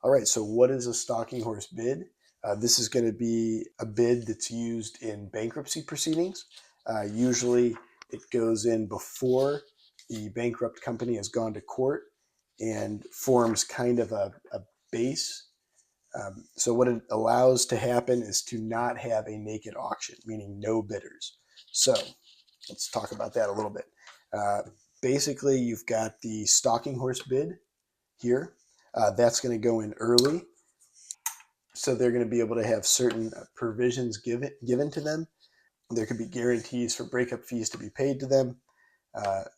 All right, so what is a stalking horse bid? This is going to be a bid that's used in bankruptcy proceedings. Usually it goes in before the bankrupt company has gone to court and forms kind of a base. So what it allows to happen is to not have a naked auction, meaning no bidders. So let's talk about that a little bit. Uh, Basically, you've got the stalking horse bid here. That's going to go in early. So they're going to be able to have certain provisions given to them. There could be guarantees for breakup fees to be paid to them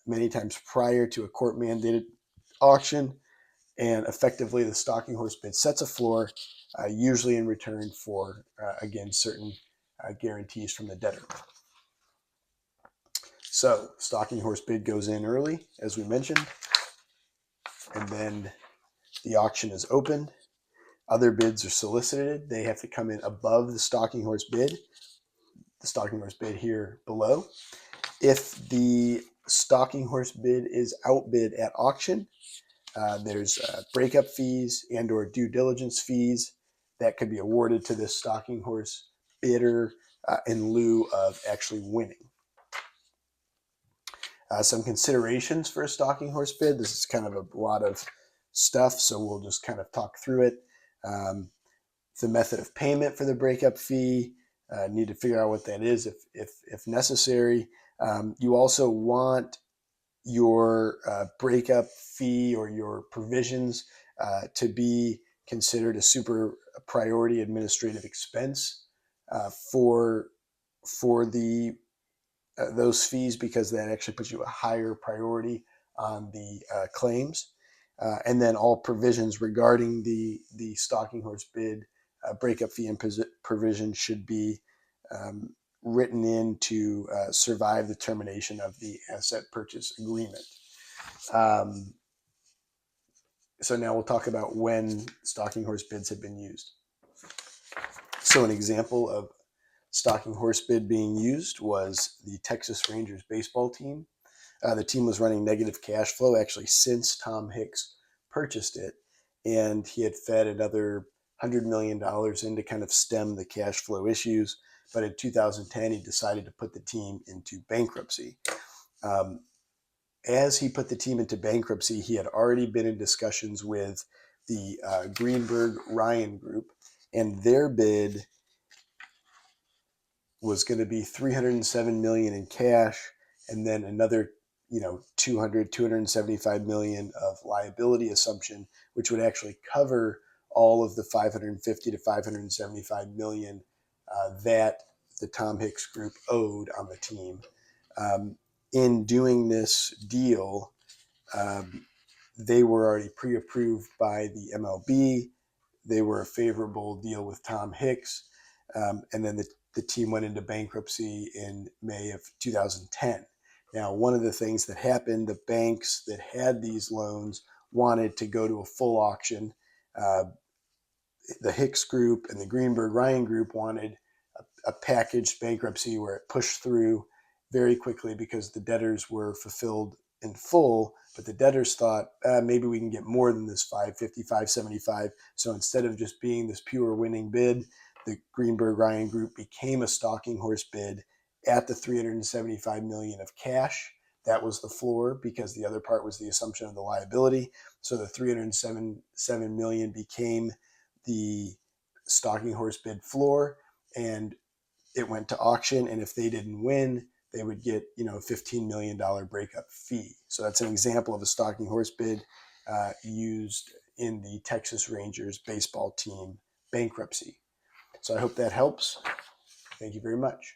many times prior to a court mandated auction. And effectively, the stalking horse bid sets a floor, usually in return for, again, certain guarantees from the debtor. So, stalking horse bid goes in early, as we mentioned, and then the auction is opened. Other bids are solicited. They have to come in above the stalking horse bid here below. If the stalking horse bid is outbid at auction, there's breakup fees and or due diligence fees that could be awarded to this stalking horse bidder in lieu of actually winning. Some considerations for a stalking horse bid. This is kind of a lot of stuff, so we'll just kind of talk through it. The method of payment for the breakup fee, need to figure out what that is if necessary. You also want your breakup fee or your provisions to be considered a super priority administrative expense for the those fees, because that actually puts you a higher priority on the claims. And then all provisions regarding the stalking horse bid breakup fee and provision should be written in to survive the termination of the asset purchase agreement. Um, so now we'll talk about when stalking horse bids have been used. So an example of stalking horse bid being used was the Texas Rangers baseball team. The team was running negative cash flow actually since Tom Hicks purchased it, and he had fed another $100 million in to kind of stem the cash flow issues. But in 2010, he decided to put the team into bankruptcy. As he put the team into bankruptcy, he had already been in discussions with the Greenberg Ryan Group, and their bid was going to be $307 million in cash, and then another 275 million of liability assumption, which would actually cover all of the 550 to 575 million that the Tom Hicks Group owed on the team. In doing this deal, they were already pre-approved by the MLB. They were a favorable deal with Tom Hicks, and then the team went into bankruptcy in May of 2010. Now, one of the things that happened, the banks that had these loans wanted to go to a full auction. The Hicks Group and the Greenberg Ryan Group wanted a packaged bankruptcy where it pushed through very quickly because the debtors were fulfilled in full, but the debtors thought maybe we can get more than this 550, 575. So instead of just being this pure winning bid, the Greenberg Ryan Group became a stalking horse bid at the 375 million of cash. That was the floor because the other part was the assumption of the liability. So the 307 million became the stalking horse bid floor, and it went to auction. And if they didn't win, they would get a $15 million breakup fee. So that's an example of a stalking horse bid used in the Texas Rangers baseball team bankruptcy. So I hope that helps. Thank you very much.